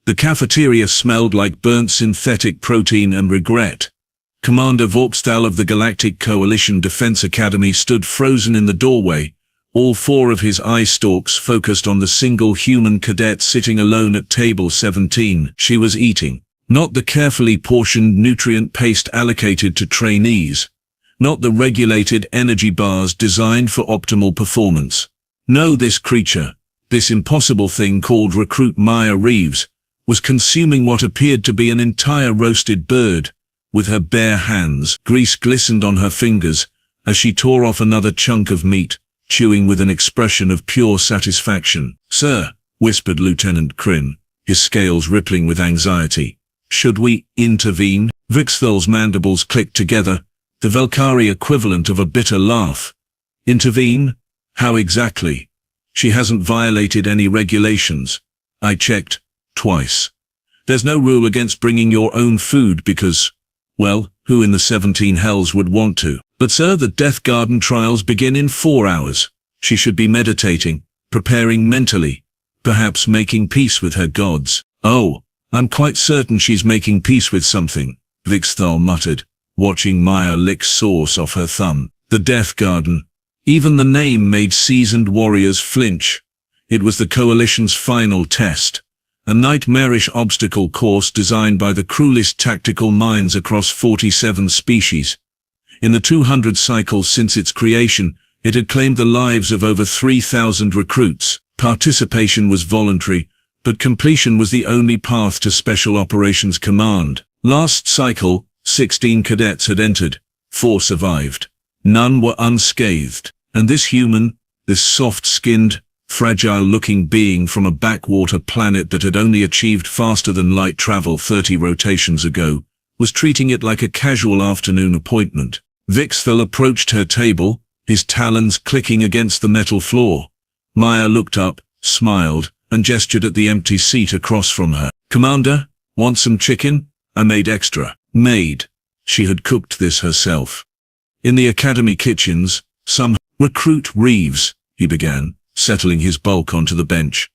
The cafeteria smelled like burnt synthetic protein and regret. Commander Vyx'thal of the Galactic Coalition Defense Academy stood frozen in the doorway, all four of his eye stalks focused on the single human cadet sitting alone at table 17. She was eating. Not the carefully portioned nutrient paste allocated to trainees. Not the regulated energy bars designed for optimal performance. No, this creature, this impossible thing called recruit Maya Reeves, was consuming what appeared to be an entire roasted bird. With her bare hands, grease glistened on her fingers as she tore off another chunk of meat, chewing with an expression of pure satisfaction. "Sir," whispered Lieutenant Kryn, his scales rippling with anxiety. "Should we intervene?" Vyx'thal's mandibles clicked together, the Valkyrie equivalent of a bitter laugh. "Intervene? How exactly? She hasn't violated any regulations. I checked, twice. There's no rule against bringing your own food because, well, who in the 17 hells would want to? But sir, the Death Garden trials begin in 4 hours. She should be meditating, preparing mentally, perhaps making peace with her gods." "Oh, I'm quite certain she's making peace with something," Vyx'thal muttered, watching Maya lick sauce off her thumb. The Death Garden. Even the name made seasoned warriors flinch. It was the Coalition's final test. A nightmarish obstacle course designed by the cruelest tactical minds across 47 species. In the 200 cycles since its creation, it had claimed the lives of over 3,000 recruits. Participation was voluntary, but completion was the only path to Special Operations Command. Last cycle, 16 cadets had entered. 4 survived. None were unscathed. And this human, this soft-skinned, fragile-looking being from a backwater planet that had only achieved faster-than-light travel 30 rotations ago, was treating it like a casual afternoon appointment. Vyx'thal approached her table, his talons clicking against the metal floor. Maya looked up, smiled, and gestured at the empty seat across from her. "Commander, want some chicken? I made extra." Made. She had cooked this herself. In the academy kitchens, some "Recruit Reeves," he began, settling his bulk onto the bench.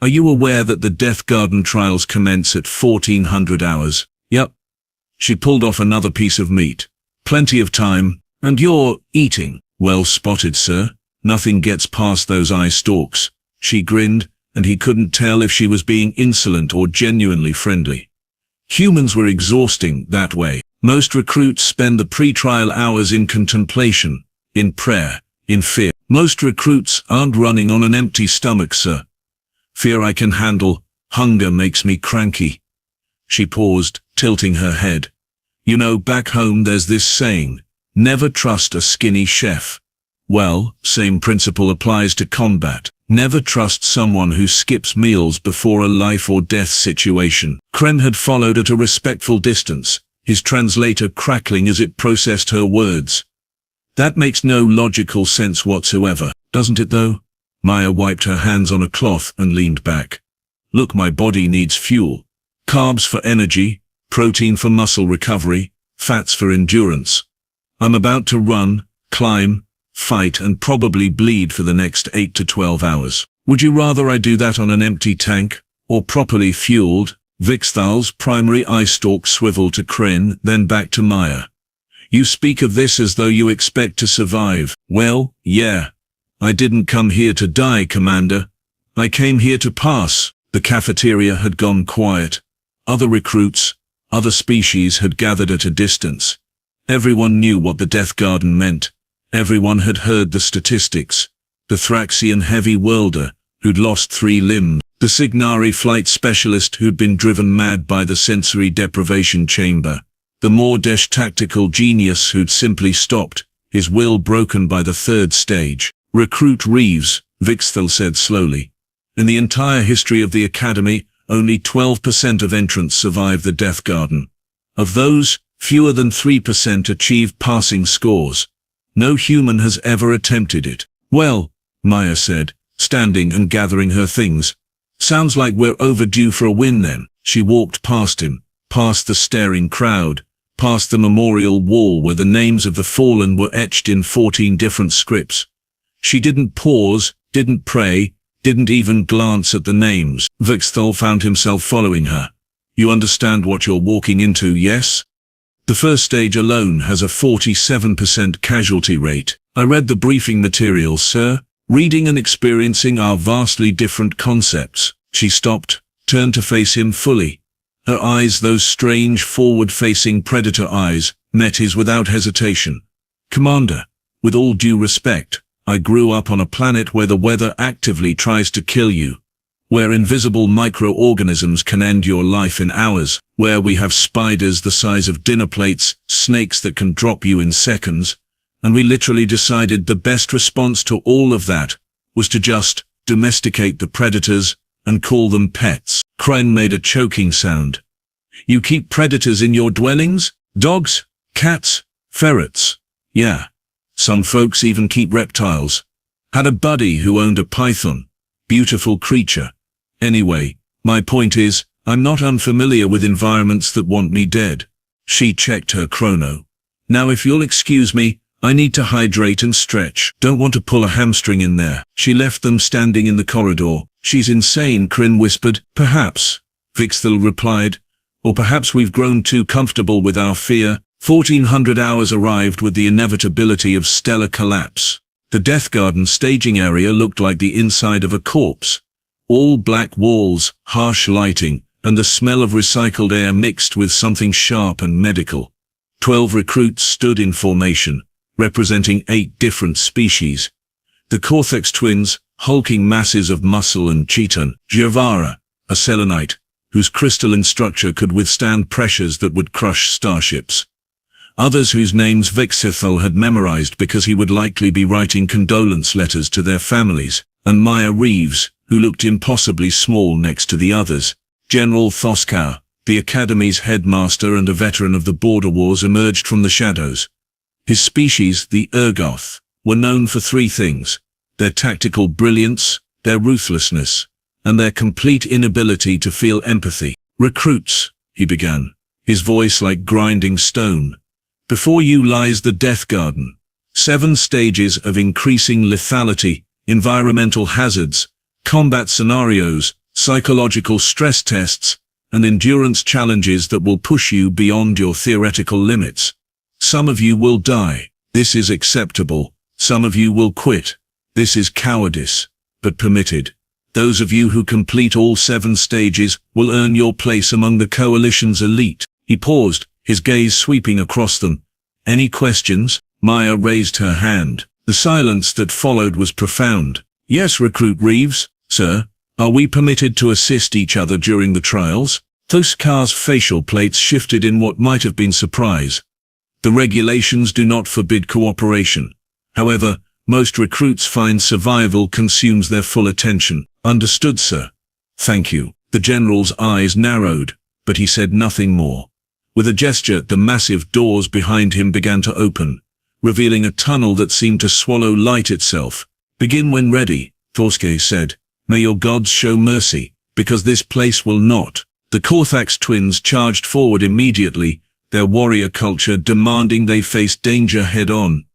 "Are you aware that the Death Garden trials commence at 1400 hours? Yep." She pulled off another piece of meat. "Plenty of time. And you're eating." "Well spotted, sir. Nothing gets past those eye stalks." She grinned, and he couldn't tell if she was being insolent or genuinely friendly. Humans were exhausting that way. Most recruits spend the pre-trial hours in contemplation, in prayer, in fear. Most recruits aren't running on an empty stomach, sir. Fear I can handle, hunger makes me cranky. She paused, tilting her head. "You know, back home there's this saying, never trust a skinny chef. Well, same principle applies to combat. Never trust someone who skips meals before a life or death situation." Kren had followed at a respectful distance, his translator crackling as it processed her words. "That makes no logical sense whatsoever, doesn't it though?" Maya wiped her hands on a cloth and leaned back. "Look, my body needs fuel. Carbs for energy, protein for muscle recovery, fats for endurance. I'm about to run, climb, fight and probably bleed for the next 8 to 12 hours. Would you rather I do that on an empty tank, or properly fueled?" Vyx'thal's primary eye stalk swiveled to Kren, then back to Maya. "You speak of this as though you expect to survive." "Well, yeah. I didn't come here to die, Commander. I came here to pass." The cafeteria had gone quiet. Other recruits, other species had gathered at a distance. Everyone knew what the Death Garden meant. Everyone had heard the statistics. The Thraxian heavy welder, who'd lost 3 limbs. The Signari flight specialist who'd been driven mad by the sensory deprivation chamber. The Mordesh tactical genius who'd simply stopped, his will broken by the 3rd stage. "Recruit Reeves," Vyx'thal said slowly. "In the entire history of the Academy, only 12% of entrants survived the Death Garden. Of those, fewer than 3% achieved passing scores. No human has ever attempted it." "Well," Maya said, standing and gathering her things. "Sounds like we're overdue for a win then." She walked past him, past the staring crowd, past the memorial wall where the names of the fallen were etched in 14 different scripts. She didn't pause, didn't pray, didn't even glance at the names. Vyx'thal found himself following her. You understand what you're walking into, yes? The first stage alone has a 47% casualty rate. I read the briefing materials, sir. Reading and experiencing are vastly different concepts. She stopped, turned to face him fully. Her eyes, those strange forward-facing predator eyes, met his without hesitation. Commander, with all due respect, I grew up on a planet where the weather actively tries to kill you, where invisible microorganisms can end your life in hours, where we have spiders the size of dinner plates, snakes that can drop you in seconds, and we literally decided the best response to all of that was to just domesticate the predators and call them pets. Crane made a choking sound. You keep predators in your dwellings? Dogs? Cats? Ferrets? Yeah. Some folks even keep reptiles. Had a buddy who owned a python. Beautiful creature. Anyway, my point is, I'm not unfamiliar with environments that want me dead. She checked her chrono. Now if you'll excuse me, I need to hydrate and stretch. Don't want to pull a hamstring in there. She left them standing in the corridor. She's insane, Kryn whispered. Perhaps, Vyx'thal replied. Or perhaps we've grown too comfortable with our fear. 1400 hours arrived with the inevitability of stellar collapse. The Death Garden staging area looked like the inside of a corpse. All black walls, harsh lighting, and the smell of recycled air mixed with something sharp and medical. 12 recruits stood in formation, representing 8 different species. The Cortex twins, hulking masses of muscle and chitin. Javara, a selenite, whose crystalline structure could withstand pressures that would crush starships. Others whose names Vyx'thal had memorized because he would likely be writing condolence letters to their families, and Maya Reeves, who looked impossibly small next to the others. General Thoskar, the Academy's headmaster and a veteran of the border wars, emerged from the shadows. His species, the Urgoth, were known for 3 things: their tactical brilliance, their ruthlessness, and their complete inability to feel empathy. Recruits, he began, his voice like grinding stone. Before you lies the Death Garden. 7 stages of increasing lethality, environmental hazards, combat scenarios, psychological stress tests, and endurance challenges that will push you beyond your theoretical limits. Some of you will die. This is acceptable. Some of you will quit. This is cowardice, but permitted. Those of you who complete all 7 stages will earn your place among the Coalition's elite. He paused, his gaze sweeping across them. Any questions? Maya raised her hand. The silence that followed was profound. Yes, Recruit Reeves, sir. Are we permitted to assist each other during the trials? Thoskar's facial plates shifted in what might have been surprise. The regulations do not forbid cooperation. However, most recruits find survival consumes their full attention. Understood, sir. Thank you. The general's eyes narrowed, but he said nothing more. With a gesture, the massive doors behind him began to open, revealing a tunnel that seemed to swallow light itself. Begin when ready, Thorske said. May your gods show mercy, because this place will not. The Corthax twins charged forward immediately, their warrior culture demanding they face danger head-on.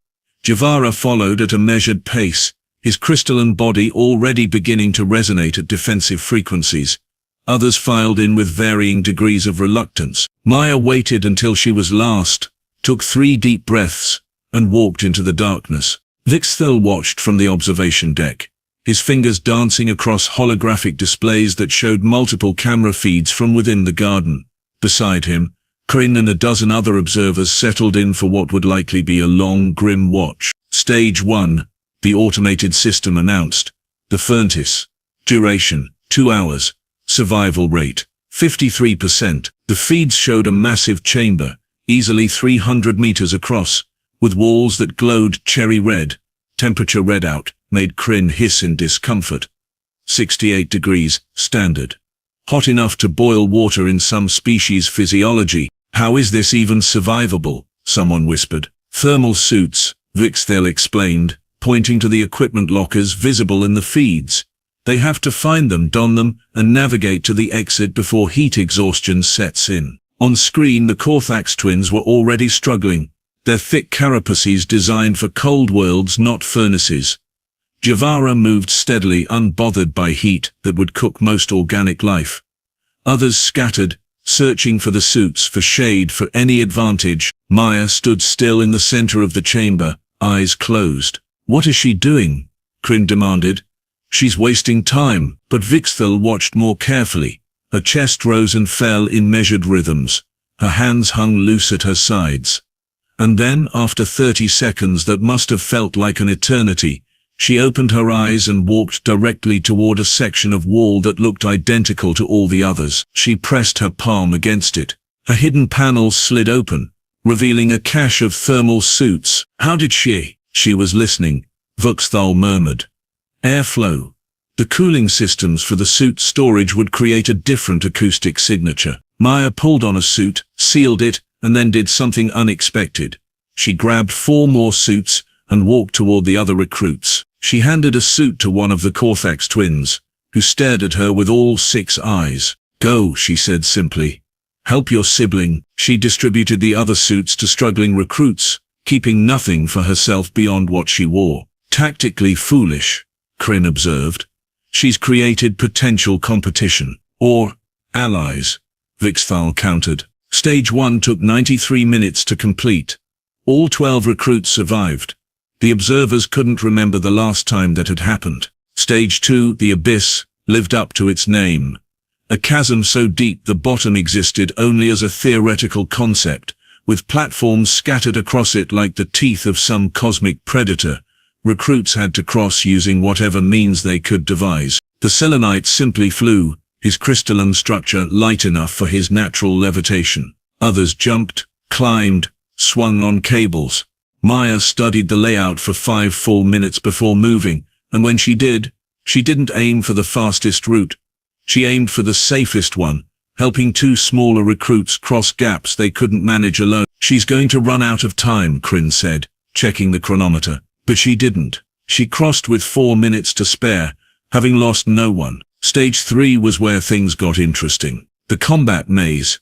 Javara followed at a measured pace, his crystalline body already beginning to resonate at defensive frequencies. Others filed in with varying degrees of reluctance. Maya waited until she was last, took 3 deep breaths, and walked into the darkness. Vyx'thal watched from the observation deck, his fingers dancing across holographic displays that showed multiple camera feeds from within the garden. Beside him, Kryn and a dozen other observers settled in for what would likely be a long, grim watch. Stage 1, the automated system announced. The Furnace. Duration, 2 hours. Survival rate, 53%. The feeds showed a massive chamber, easily 300 meters across, with walls that glowed cherry red. Temperature readout made Kryn hiss in discomfort. 68 degrees, standard. Hot enough to boil water in some species' physiology. How is this even survivable? Someone whispered. Thermal suits, Vyx'thal explained, pointing to the equipment lockers visible in the feeds. They have to find them, don them, and navigate to the exit before heat exhaustion sets in. On screen, the Corthax twins were already struggling, their thick carapaces designed for cold worlds, not furnaces. Javara moved steadily, unbothered by heat that would cook most organic life. Others scattered, searching for the suits, for shade, for any advantage. Maya stood still in the center of the chamber, eyes closed. "What is she doing?" Kryn demanded. "She's wasting time." But Vyx'thal watched more carefully. Her chest rose and fell in measured rhythms. Her hands hung loose at her sides. And then, after 30 seconds that must have felt like an eternity, she opened her eyes and walked directly toward a section of wall that looked identical to all the others. She pressed her palm against it. A hidden panel slid open, revealing a cache of thermal suits. "How did she?" "She was listening," Vyx'thal murmured. "Airflow. The cooling systems for the suit storage would create a different acoustic signature." Maya pulled on a suit, sealed it, and then did something unexpected. She grabbed 4 more suits and walked toward the other recruits. She handed a suit to one of the Korthax twins, who stared at her with all 6 eyes. "Go," she said simply. "Help your sibling." She distributed the other suits to struggling recruits, keeping nothing for herself beyond what she wore. "Tactically foolish," Kryn observed. "She's created potential competition. Or allies," Vyx'thal countered. Stage 1 took 93 minutes to complete. All 12 recruits survived. The observers couldn't remember the last time that had happened. Stage 2, the Abyss, lived up to its name. A chasm so deep the bottom existed only as a theoretical concept, with platforms scattered across it like the teeth of some cosmic predator. Recruits had to cross using whatever means they could devise. The Selenite simply flew, his crystalline structure light enough for his natural levitation. Others jumped, climbed, swung on cables. Maya studied the layout for 5 full minutes before moving, and when she did, she didn't aim for the fastest route. She aimed for the safest one, helping 2 smaller recruits cross gaps they couldn't manage alone. "She's going to run out of time," Kryn said, checking the chronometer. But she didn't. She crossed with 4 minutes to spare, having lost no one. Stage 3 was where things got interesting. The combat maze.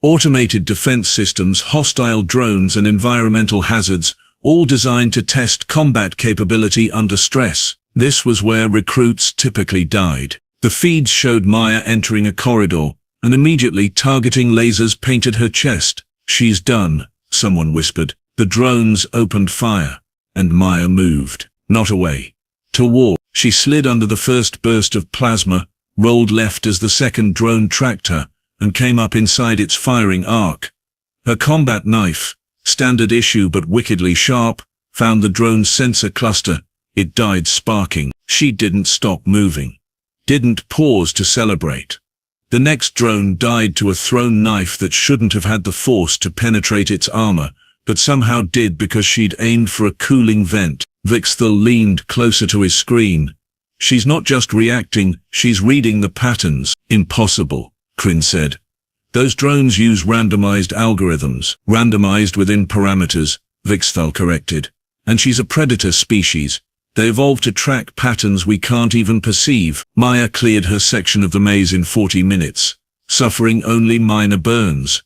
Automated defense systems, hostile drones and environmental hazards, all designed to test combat capability under stress. This was where recruits typically died. The feeds showed Maya entering a corridor, and immediately targeting lasers painted her chest. "She's done," someone whispered. The drones opened fire, and Maya moved. Not away. Toward. She slid under the first burst of plasma, rolled left as the second drone tracked her, and came up inside its firing arc. Her combat knife, standard issue but wickedly sharp, found the drone's sensor cluster. It died sparking. She didn't stop moving. Didn't pause to celebrate. The next drone died to a thrown knife that shouldn't have had the force to penetrate its armor, but somehow did because she'd aimed for a cooling vent. Vyx'thal leaned closer to his screen. "She's not just reacting, she's reading the patterns." "Impossible," Kryn said. "Those drones use randomized algorithms." "Randomized within parameters," Vyx'thal corrected. "And she's a predator species. They evolved to track patterns we can't even perceive." Maya cleared her section of the maze in 40 minutes, suffering only minor burns.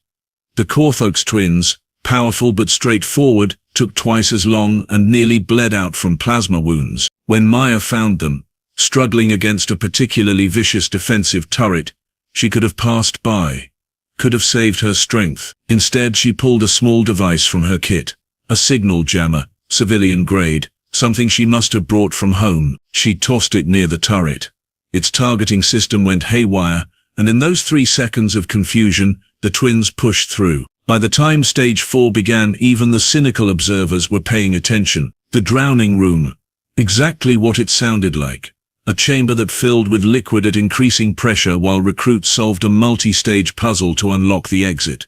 The Korthax twins, powerful but straightforward, took twice as long and nearly bled out from plasma wounds. When Maya found them, struggling against a particularly vicious defensive turret, she could have passed by, could have saved her strength. Instead, she pulled a small device from her kit, a signal jammer, civilian grade, something she must have brought from home. She tossed it near the turret. Its targeting system went haywire, and in those 3 seconds of confusion, the twins pushed through. By the time Stage 4 began, even the cynical observers were paying attention. The drowning room. Exactly what it sounded like. A chamber that filled with liquid at increasing pressure while recruits solved a multi-stage puzzle to unlock the exit.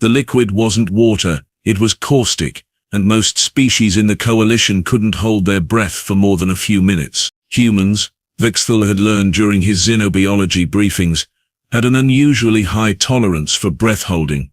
The liquid wasn't water, it was caustic, and most species in the Coalition couldn't hold their breath for more than a few minutes. Humans, Vyx'thal had learned during his xenobiology briefings, had an unusually high tolerance for breath holding.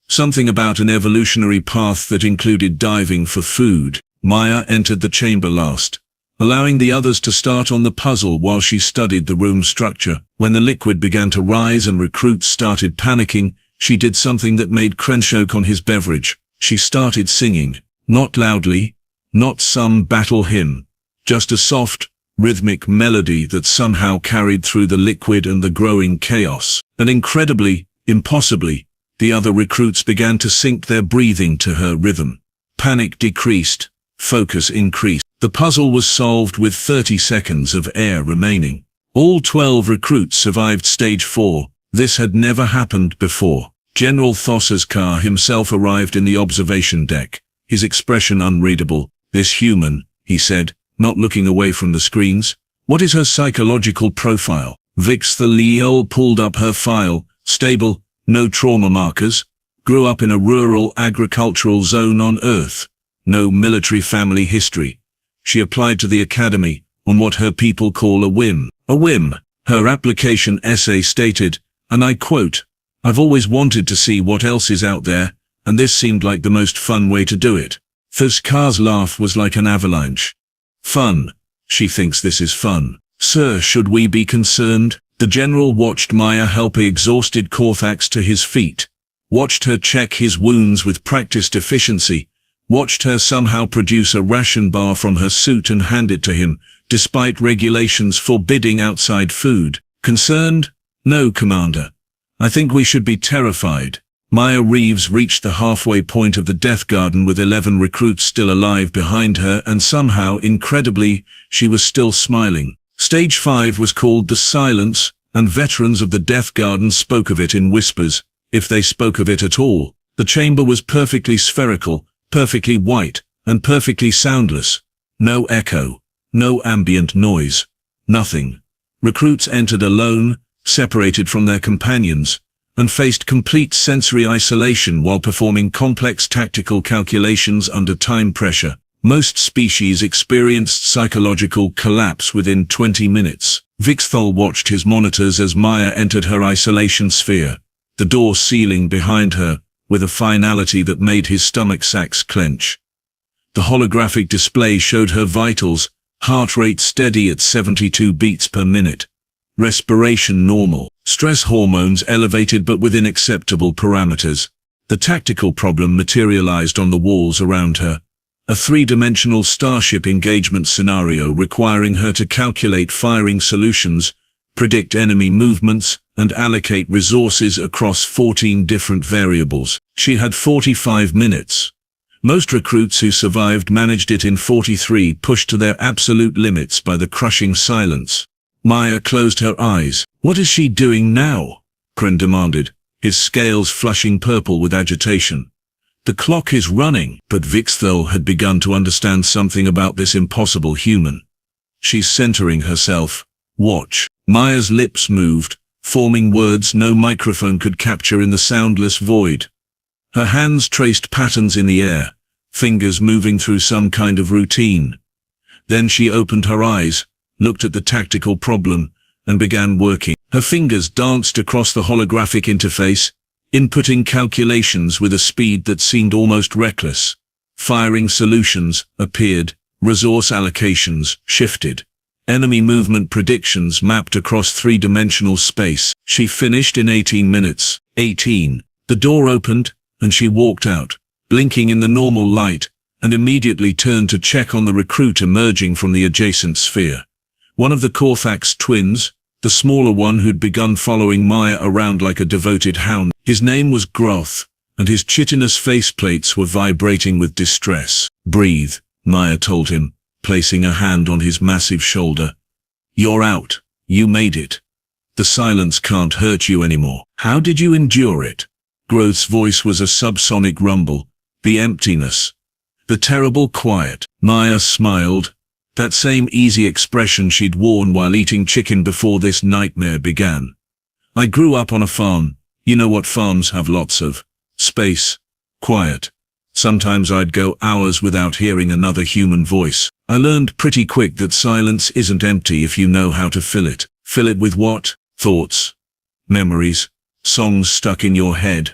Something about an evolutionary path that included diving for food. Maya entered the chamber last, allowing the others to start on the puzzle while she studied the room structure. When the liquid began to rise and recruits started panicking, she did something that made Kryn choke on his beverage. She started singing. Not loudly, not some battle hymn, just a soft, rhythmic melody that somehow carried through the liquid and the growing chaos. And incredibly, impossibly, the other recruits began to sync their breathing to her rhythm. Panic decreased, focus increased. The puzzle was solved with 30 seconds of air remaining. All 12 recruits survived Stage 4. This had never happened before. General Thossa's car himself arrived in the observation deck, his expression unreadable. "This human," he said, not looking away from the screens. "What is her psychological profile?" Vyx'thal pulled up her file. "Stable, no trauma markers. Grew up in a rural agricultural zone on Earth. No military family history. She applied to the academy on what her people call a whim." A whim, her application essay stated, and I quote, "I've always wanted to see what else is out there, and this seemed like the most fun way to do it." Thossa's laugh was like an avalanche. "Fun? She thinks this is fun. Sir, should we be concerned?" The general watched Maya help a exhausted Korthax to his feet, watched her check his wounds with practiced efficiency, watched her somehow produce a ration bar from her suit and hand it to him, despite regulations forbidding outside food. "Concerned? No, Commander. I think we should be terrified." Maya Reeves reached the halfway point of the Death Garden with 11 recruits still alive behind her, and somehow, incredibly, she was still smiling. Stage 5 was called the Silence, and veterans of the Death Garden spoke of it in whispers, if they spoke of it at all. The chamber was perfectly spherical, perfectly white, and perfectly soundless. No echo, no ambient noise, nothing. Recruits entered alone, separated from their companions, and faced complete sensory isolation while performing complex tactical calculations under time pressure. Most species experienced psychological collapse within 20 minutes. Vyx'thal watched his monitors as Maya entered her isolation sphere, the door sealing behind her, with a finality that made his stomach sacs clench. The holographic display showed her vitals, heart rate steady at 72 beats per minute. Respiration normal. Stress hormones elevated but within acceptable parameters. The tactical problem materialized on the walls around her. A three-dimensional starship engagement scenario requiring her to calculate firing solutions, predict enemy movements, and allocate resources across 14 different variables. She had 45 minutes. Most recruits who survived managed it in 43, pushed to their absolute limits by the crushing silence. Maya closed her eyes. "What is she doing now?" Kren demanded, his scales flushing purple with agitation. "The clock is running." But Vyx'thal had begun to understand something about this impossible human. "She's centering herself. Watch." Maya's lips moved, forming words no microphone could capture in the soundless void. Her hands traced patterns in the air, fingers moving through some kind of routine. Then she opened her eyes, looked at the tactical problem, and began working. Her fingers danced across the holographic interface, inputting calculations with a speed that seemed almost reckless. Firing solutions appeared, resource allocations shifted. Enemy movement predictions mapped across three-dimensional space. She finished in 18 minutes. 18. The door opened, and she walked out, blinking in the normal light, and immediately turned to check on the recruit emerging from the adjacent sphere. One of the Korthax twins, the smaller one who'd begun following Maya around like a devoted hound. His name was Groth, and his chitinous faceplates were vibrating with distress. "Breathe," Maya told him, placing a hand on his massive shoulder. "You're out. You made it. The silence can't hurt you anymore." "How did you endure it?" Groth's voice was a subsonic rumble. "The emptiness. The terrible quiet." Maya smiled, that same easy expression she'd worn while eating chicken before this nightmare began. "I grew up on a farm. You know what farms have lots of? Space. Quiet. Sometimes I'd go hours without hearing another human voice. I learned pretty quick that silence isn't empty if you know how to fill it. Fill it with what? Thoughts. Memories. Songs stuck in your head.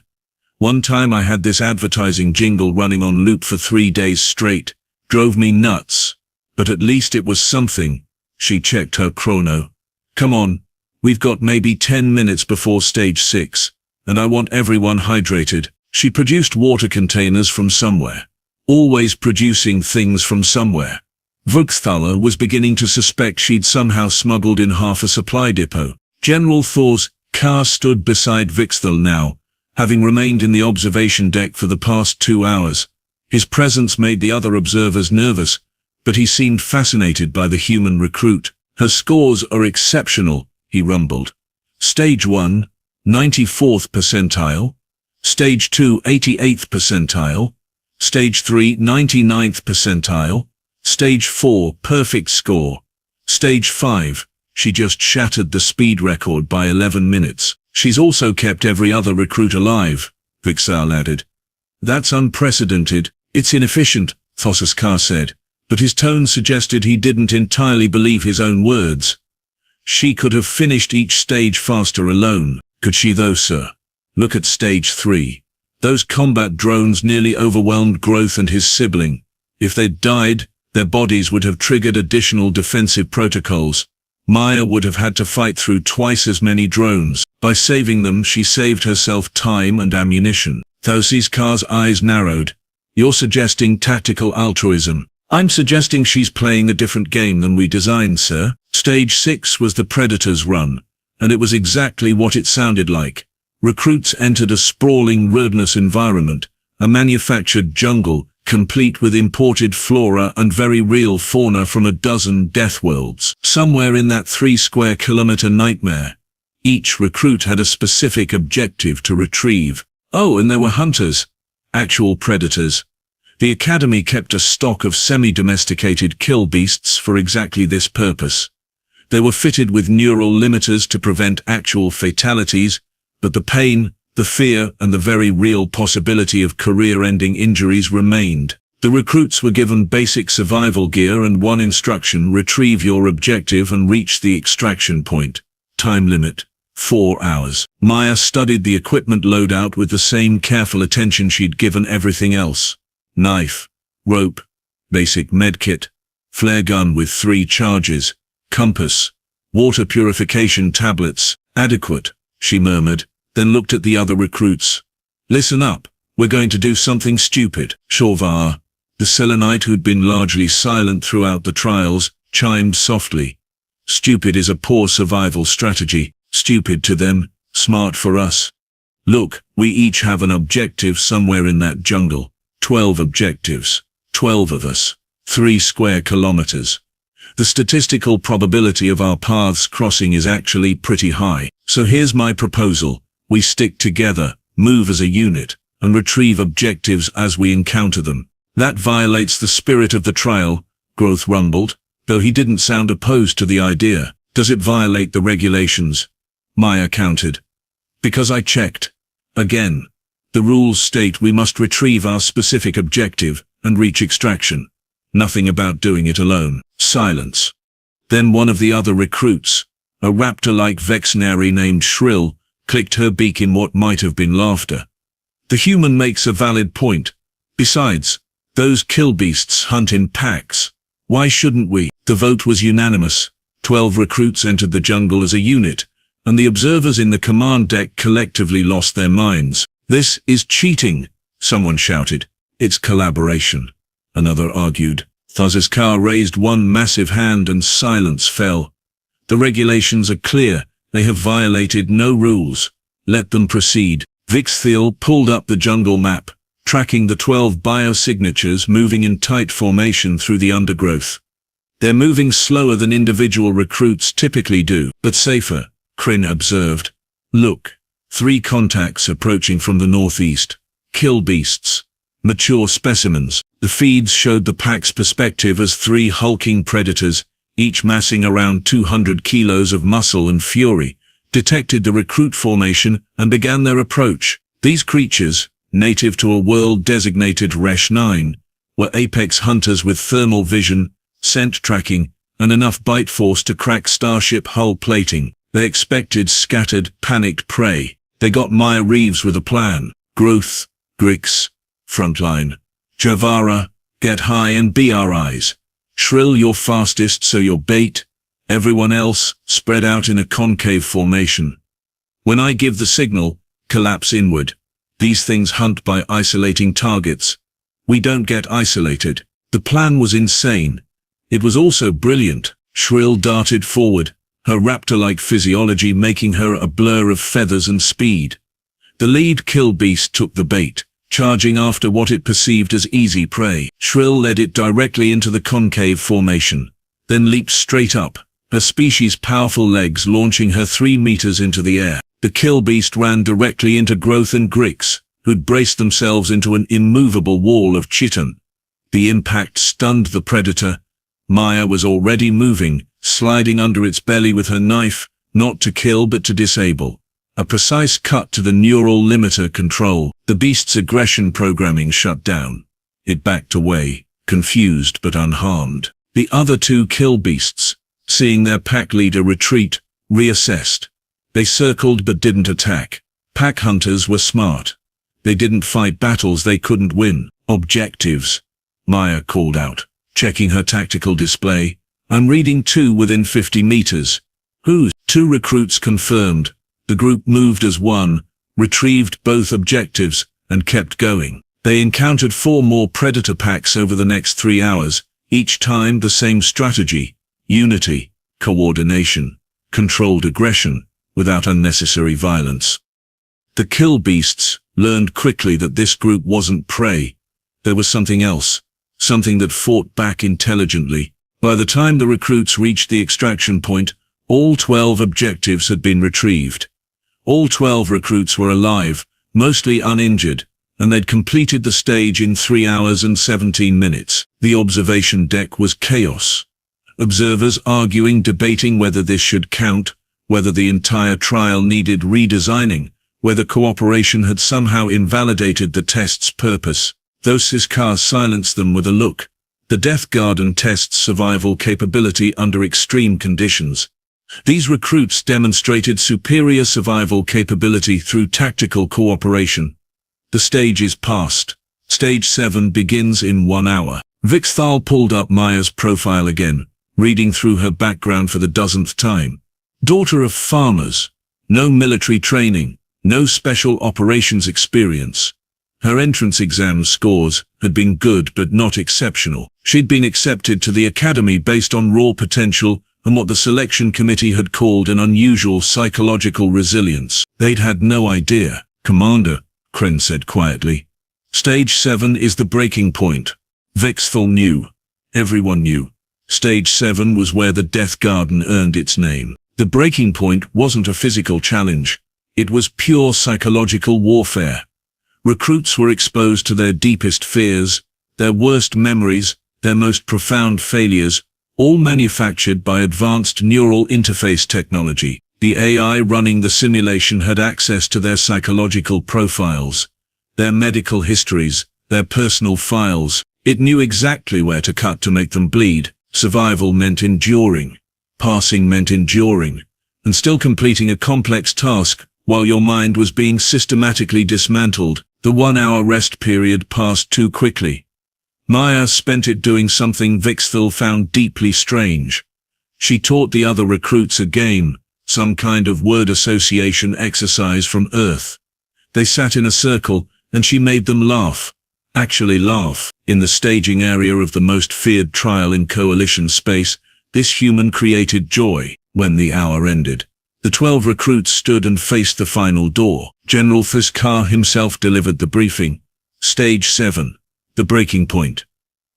One time I had this advertising jingle running on loop for 3 days straight. Drove me nuts. But at least it was something." She checked her chrono. "Come on. We've got maybe 10 minutes before stage 6, and I want everyone hydrated." She produced water containers from somewhere. Always producing things from somewhere. Vyx'thal was beginning to suspect she'd somehow smuggled in half a supply depot. General Thor's car stood beside Vyx'thal now, having remained in the observation deck for the past 2 hours. His presence made the other observers nervous, but he seemed fascinated by the human recruit. Her scores are exceptional, he rumbled. Stage 1, 94th percentile. Stage 2, 88th percentile. Stage 3, 99th percentile. Stage 4, perfect score. Stage 5, she just shattered the speed record by 11 minutes. She's also kept every other recruit alive, Vyx'thal added. That's unprecedented. It's inefficient, Thor's said, but his tone suggested he didn't entirely believe his own words. She could have finished each stage faster alone. Could she though, sir? Look at stage 3. Those combat drones nearly overwhelmed Growth and his sibling. If they'd died, their bodies would have triggered additional defensive protocols. Maya would have had to fight through twice as many drones. By saving them, she saved herself time and ammunition. Thor's car's eyes narrowed. You're suggesting tactical altruism. I'm suggesting she's playing a different game than we designed, sir. Stage 6 was the Predator's run, and it was exactly what it sounded like. Recruits entered a sprawling wilderness environment, a manufactured jungle, complete with imported flora and very real fauna from a dozen Deathworlds. Somewhere in that 3-square-kilometer nightmare, each recruit had a specific objective to retrieve. Oh, and there were hunters. Actual predators. The Academy kept a stock of semi-domesticated kill beasts for exactly this purpose. They were fitted with neural limiters to prevent actual fatalities, but the pain, the fear, and the very real possibility of career-ending injuries remained. The recruits were given basic survival gear and one instruction: retrieve your objective and reach the extraction point. Time limit: 4 hours. Maya studied the equipment loadout with the same careful attention she'd given everything else. Knife, rope, basic medkit, flare gun with 3 charges, compass, water purification tablets. Adequate, she murmured, then looked at the other recruits. Listen up, we're going to do something stupid. Shavar, the Selenite who'd been largely silent throughout the trials, chimed softly. Stupid is a poor survival strategy. Stupid to them, smart for us. Look, we each have an objective somewhere in that jungle. 12 objectives. 12 of us. 3 square kilometers. The statistical probability of our paths crossing is actually pretty high. So here's my proposal. We stick together, move as a unit, and retrieve objectives as we encounter them. That violates the spirit of the trial, Growth rumbled, though he didn't sound opposed to the idea. Does it violate the regulations? Maya countered. Because I checked. Again. The rules state we must retrieve our specific objective and reach extraction. Nothing about doing it alone. Silence. Then one of the other recruits, a raptor-like vexnary named Shrill, clicked her beak in what might have been laughter. The human makes a valid point. Besides, those kill beasts hunt in packs. Why shouldn't we? The vote was unanimous. 12 recruits entered the jungle as a unit, and the observers in the command deck collectively lost their minds. This is cheating, someone shouted. It's collaboration, another argued. Thor's raised one massive hand and silence fell. The regulations are clear. They have violated no rules. Let them proceed. Vyx'thal pulled up the jungle map, tracking the 12 biosignatures moving in tight formation through the undergrowth. They're moving slower than individual recruits typically do, but safer, Kryn observed. Look. 3 contacts approaching from the northeast. Kill beasts. Mature specimens. The feeds showed the pack's perspective as 3 hulking predators, each massing around 200 kilos of muscle and fury, detected the recruit formation and began their approach. These creatures, native to a world-designated Resh 9, were apex hunters with thermal vision, scent tracking, and enough bite force to crack starship hull plating. They expected scattered, panicked prey. They got Maya Reeves with a plan. Growth, Grix, frontline. Javara, get high and be our eyes. Shrill, you're fastest, so you're bait. Everyone else, spread out in a concave formation. When I give the signal, collapse inward. These things hunt by isolating targets. We don't get isolated. The plan was insane. It was also brilliant. Shrill darted forward, her raptor-like physiology making her a blur of feathers and speed. The lead kill beast took the bait, charging after what it perceived as easy prey. Shrill led it directly into the concave formation, then leaped straight up, her species' powerful legs launching her 3 meters into the air. The kill beast ran directly into Growth and Grix, who'd braced themselves into an immovable wall of chitin. The impact stunned the predator. Maya was already moving, sliding under its belly with her knife, not to kill but to disable. A precise cut to the neural limiter control. The beast's aggression programming shut down. It backed away, confused but unharmed. The other 2 kill beasts, seeing their pack leader retreat, reassessed. They circled but didn't attack. Pack hunters were smart. They didn't fight battles they couldn't win. Objectives, Maya called out, checking her tactical display. I'm reading 2 within 50 meters. Who's? 2 recruits confirmed. The group moved as one, retrieved both objectives, and kept going. They encountered 4 more predator packs over the next 3 hours, each time the same strategy: unity, coordination, controlled aggression, without unnecessary violence. The kill beasts learned quickly that this group wasn't prey. There was something else, something that fought back intelligently. By the time the recruits reached the extraction point, all 12 objectives had been retrieved. All 12 recruits were alive, mostly uninjured, and they'd completed the stage in 3 hours and 17 minutes. The observation deck was chaos. Observers arguing, debating whether this should count, whether the entire trial needed redesigning, whether cooperation had somehow invalidated the test's purpose. Though Siskar silenced them with a look. The Death Garden tests survival capability under extreme conditions. These recruits demonstrated superior survival capability through tactical cooperation. The stage is passed. Stage 7 begins in 1 hour. Vyx'thal pulled up Maya's profile again, reading through her background for the dozenth time. Daughter of farmers. No military training. No special operations experience. Her entrance exam scores had been good but not exceptional. She'd been accepted to the academy based on raw potential and what the selection committee had called an unusual psychological resilience. They'd had no idea. Commander, Kren said quietly. Stage 7 is the breaking point. Vyx'thal knew. Everyone knew. Stage 7 was where the Death Garden earned its name. The breaking point wasn't a physical challenge. It was pure psychological warfare. Recruits were exposed to their deepest fears, their worst memories, their most profound failures, all manufactured by advanced neural interface technology. The AI running the simulation had access to their psychological profiles, their medical histories, their personal files. It knew exactly where to cut to make them bleed. Survival meant enduring. Passing meant enduring. And still completing a complex task while your mind was being systematically dismantled. The 1 hour rest period passed too quickly. Maya spent it doing something Vyx'thal found deeply strange. She taught the other recruits a game, some kind of word association exercise from Earth. They sat in a circle, and she made them laugh. Actually laugh. In the staging area of the most feared trial in Coalition space, this human created joy. When the hour ended, the 12 recruits stood and faced the final door. General Siskar himself delivered the briefing. Stage 7. The breaking point.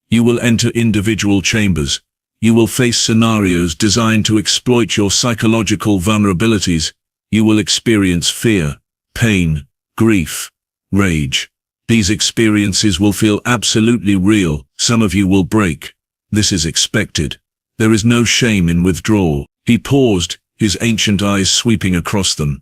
You will enter individual chambers. You will face scenarios designed to exploit your psychological vulnerabilities. You will experience fear, pain, grief, rage. These experiences will feel absolutely real. Some of you will break. This is expected. There is no shame in withdrawal. He paused, his ancient eyes sweeping across them.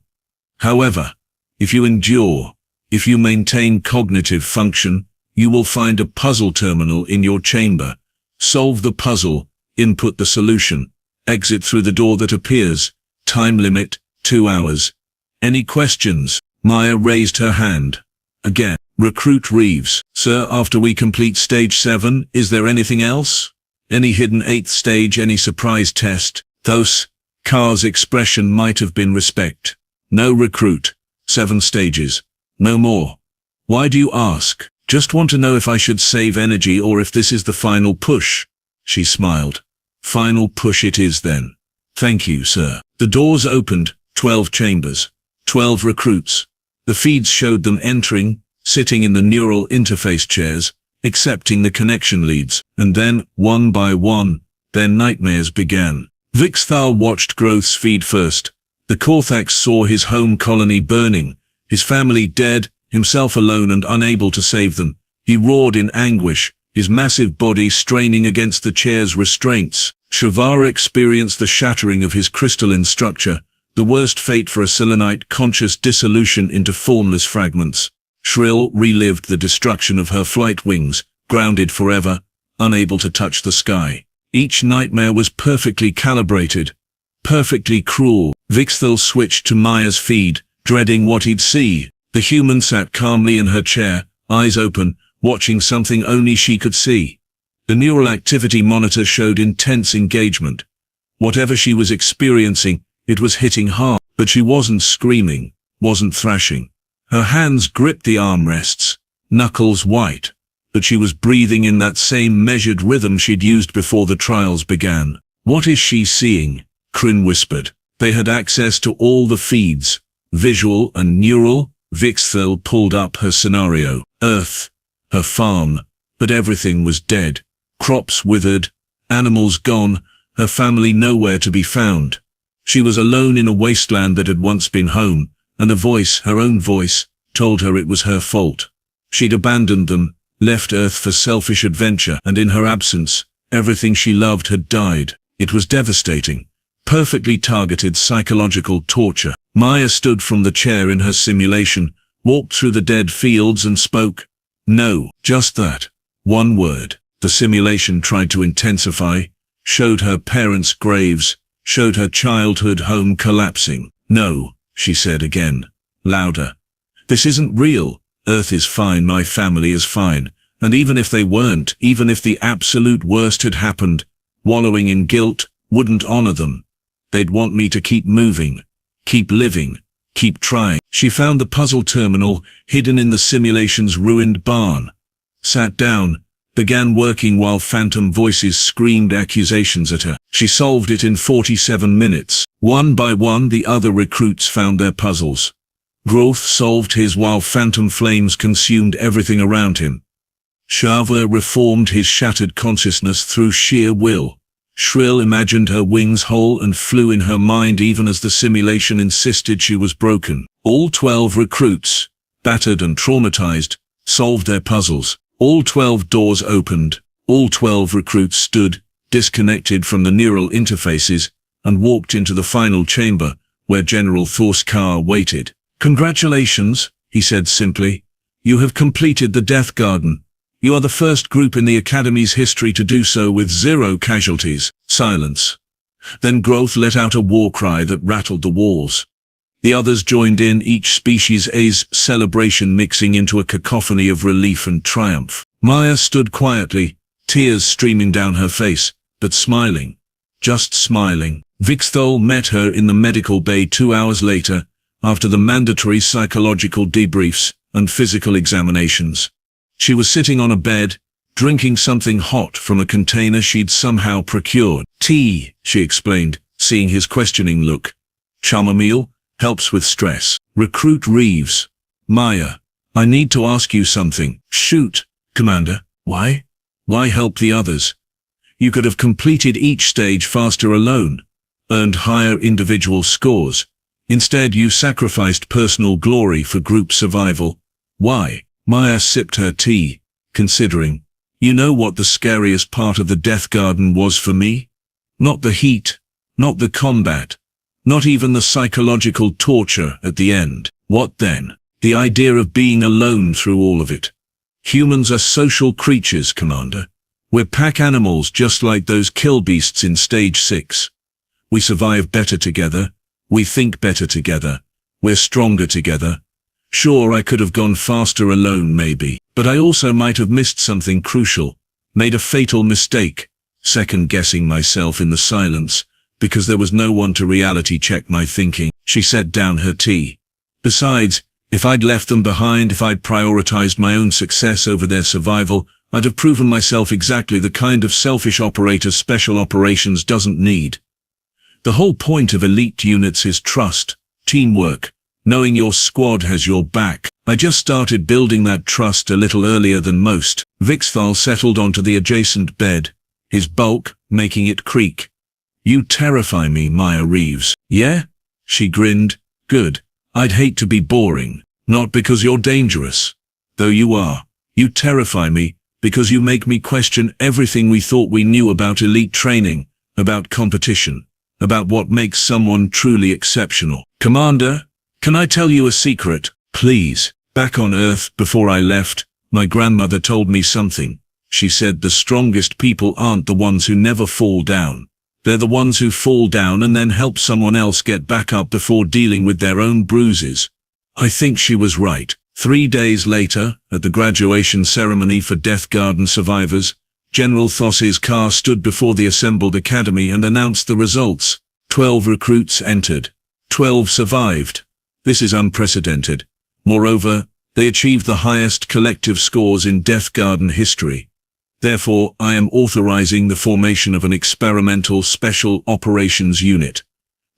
However, if you endure, if you maintain cognitive function, you will find a puzzle terminal in your chamber. Solve the puzzle, input the solution, exit through the door that appears. Time limit, 2 hours. Any questions? Maya raised her hand. Again. Recruit Reeves. Sir, after we complete stage 7, is there anything else? Any hidden 8th stage, any surprise test? Thus, Carr's expression might have been respect. No recruit. 7 stages. No more. Why do you ask? Just want to know if I should save energy or if this is the final push. she smiled. Final push it is then. Thank you, sir. The doors opened, 12 chambers, 12 recruits. The feeds showed them entering, sitting in the neural interface chairs, accepting the connection leads, and then, one by one, their nightmares began. Vyx'thal watched Growth's feed first. The Korthax saw his home colony burning, his family dead, himself alone and unable to save them. He roared in anguish, his massive body straining against the chair's restraints. Shavara experienced the shattering of his crystalline structure, the worst fate for a selenite, conscious dissolution into formless fragments. Shrill relived the destruction of her flight wings, grounded forever, unable to touch the sky. Each nightmare was perfectly calibrated, perfectly cruel. Vyx'thal switched to Maya's feed, dreading what he'd see. The human sat calmly in her chair, eyes open, watching something only she could see. The neural activity monitor showed intense engagement. Whatever she was experiencing, it was hitting hard, but she wasn't screaming, wasn't thrashing. Her hands gripped the armrests, knuckles white, but she was breathing in that same measured rhythm she'd used before the trials began. What is she seeing? Kryn whispered. They had access to all the feeds, visual and neural. Vyx'thal pulled up her scenario. Earth, her farm, but everything was dead. Crops withered, animals gone, her family nowhere to be found. She was alone in a wasteland that had once been home, and a voice, her own voice, told her it was her fault. She'd abandoned them, left Earth for selfish adventure, and in her absence, everything she loved had died. It was devastating. Perfectly targeted psychological torture. Maya stood from the chair in her simulation, walked through the dead fields and spoke. No, just that. One word. The simulation tried to intensify, showed her parents' graves, showed her childhood home collapsing. No, she said again, louder. This isn't real. Earth is fine, my family is fine. And even if they weren't, even if the absolute worst had happened, wallowing in guilt wouldn't honor them. They'd want me to keep moving, keep living, keep trying. She found the puzzle terminal hidden in the simulation's ruined barn. Sat down, began working while phantom voices screamed accusations at her. She solved it in 47 minutes. One by one the other recruits found their puzzles. Growth solved his while phantom flames consumed everything around him. Shavara reformed his shattered consciousness through sheer will. Shrill imagined her wings whole and flew in her mind even as the simulation insisted she was broken. All 12 recruits, battered and traumatized, solved their puzzles. All 12 doors opened. All 12 recruits stood, disconnected from the neural interfaces, and walked into the final chamber, where General Thorskar waited. Congratulations, he said simply. You have completed the Death Garden. You are the first group in the Academy's history to do so with 0 casualties. Silence. Then Growth let out a war cry that rattled the walls. The others joined in, each species' celebration mixing into a cacophony of relief and triumph. Maya stood quietly, tears streaming down her face, but smiling. Just smiling. Vyx'thal met her in the medical bay 2 hours later, after the mandatory psychological debriefs and physical examinations. She was sitting on a bed, drinking something hot from a container she'd somehow procured. Tea, she explained, seeing his questioning look. Chamomile helps with stress. Recruit Reeves. Maya, I need to ask you something. Shoot, Commander. Why? Why help the others? You could have completed each stage faster alone, earned higher individual scores. Instead, you sacrificed personal glory for group survival. Why? Maya sipped her tea, considering. You know what the scariest part of the Death Garden was for me? Not the heat, not the combat, not even the psychological torture at the end. What then? The idea of being alone through all of it. Humans are social creatures, Commander. We're pack animals just like those kill beasts in Stage 6. We survive better together. We think better together. We're stronger together. Sure, I could have gone faster alone maybe, but I also might have missed something crucial, made a fatal mistake, second-guessing myself in the silence, because there was no one to reality check my thinking. She set down her tea. Besides, if I'd left them behind, if I'd prioritized my own success over their survival, I'd have proven myself exactly the kind of selfish operator special operations doesn't need. The whole point of elite units is trust, teamwork, knowing your squad has your back. I just started building that trust a little earlier than most. Vyx'thal settled onto the adjacent bed, his bulk making it creak. You terrify me, Maya Reeves. Yeah? She grinned. Good. I'd hate to be boring. Not because you're dangerous. Though you are. You terrify me, because you make me question everything we thought we knew about elite training, about competition, about what makes someone truly exceptional. Commander, can I tell you a secret, please? Back on Earth, before I left, my grandmother told me something. She said the strongest people aren't the ones who never fall down. They're the ones who fall down and then help someone else get back up before dealing with their own bruises. I think she was right. 3 days later, at the graduation ceremony for Death Garden survivors, General Thoss's car stood before the assembled academy and announced the results. 12 recruits entered. 12 survived. This is unprecedented. Moreover, they achieved the highest collective scores in Death Garden history. Therefore, I am authorizing the formation of an experimental special operations unit.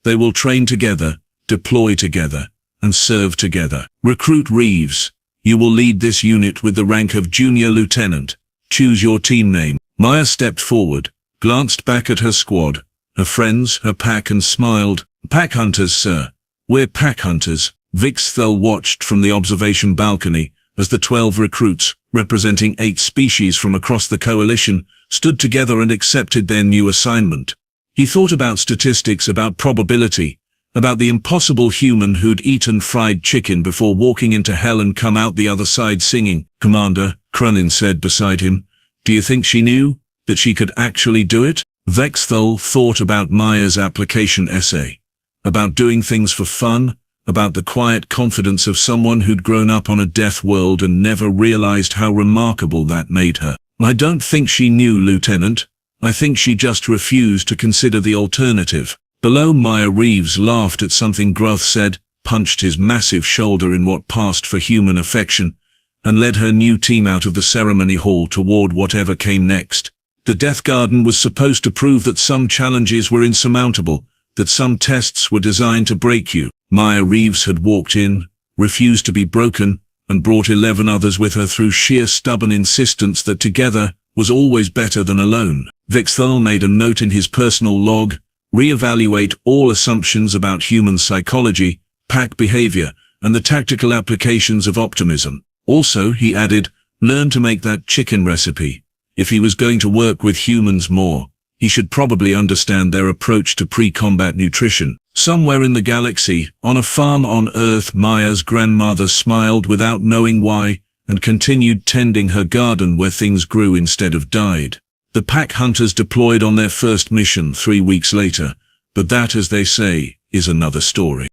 They will train together, deploy together, and serve together. Recruit Reeves, you will lead this unit with the rank of Junior Lieutenant. Choose your team name. Maya stepped forward, glanced back at her squad, her friends, her pack, and smiled. Pack hunters, sir. We're pack hunters. Vyx'thal watched from the observation balcony as the 12 recruits, representing 8 species from across the coalition, stood together and accepted their new assignment. He thought about statistics, about probability, about the impossible human who'd eaten fried chicken before walking into hell and come out the other side singing. Commander, Cronin said beside him, do you think she knew that she could actually do it? Vyx'thal thought about Maya's application essay, about doing things for fun, about the quiet confidence of someone who'd grown up on a death world and never realized how remarkable that made her. I don't think she knew, Lieutenant. I think she just refused to consider the alternative. Below, Maya Reeves laughed at something Gruth said, punched his massive shoulder in what passed for human affection, and led her new team out of the ceremony hall toward whatever came next. The Death Garden was supposed to prove that some challenges were insurmountable, that some tests were designed to break you. Maya Reeves had walked in, refused to be broken, and brought 11 others with her through sheer stubborn insistence that together was always better than alone. Vyx'thal made a note in his personal log: reevaluate all assumptions about human psychology, pack behavior, and the tactical applications of optimism. Also, he added, learn to make that chicken recipe. If he was going to work with humans more, he should probably understand their approach to pre-combat nutrition. Somewhere in the galaxy, on a farm on Earth, Maya's grandmother smiled without knowing why, and continued tending her garden where things grew instead of died. The pack hunters deployed on their first mission 3 weeks later, but that, as they say, is another story.